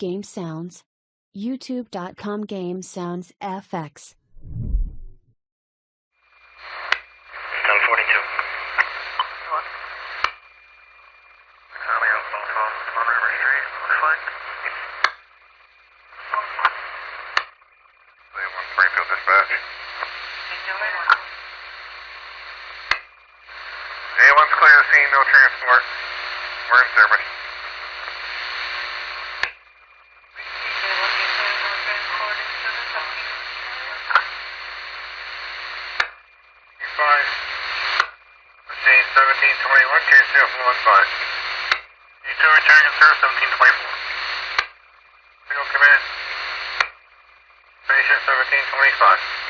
Game Sounds. YouTube.com Game Sounds FX. 1042. What? Tommy on phone on River Street. Looks like. Cleveland Springfield Dispatch. A1's clear to scene, no transport. We're in service. Machine 1721, KCF 15. You two return and serve 1724. Single command. Station 1725.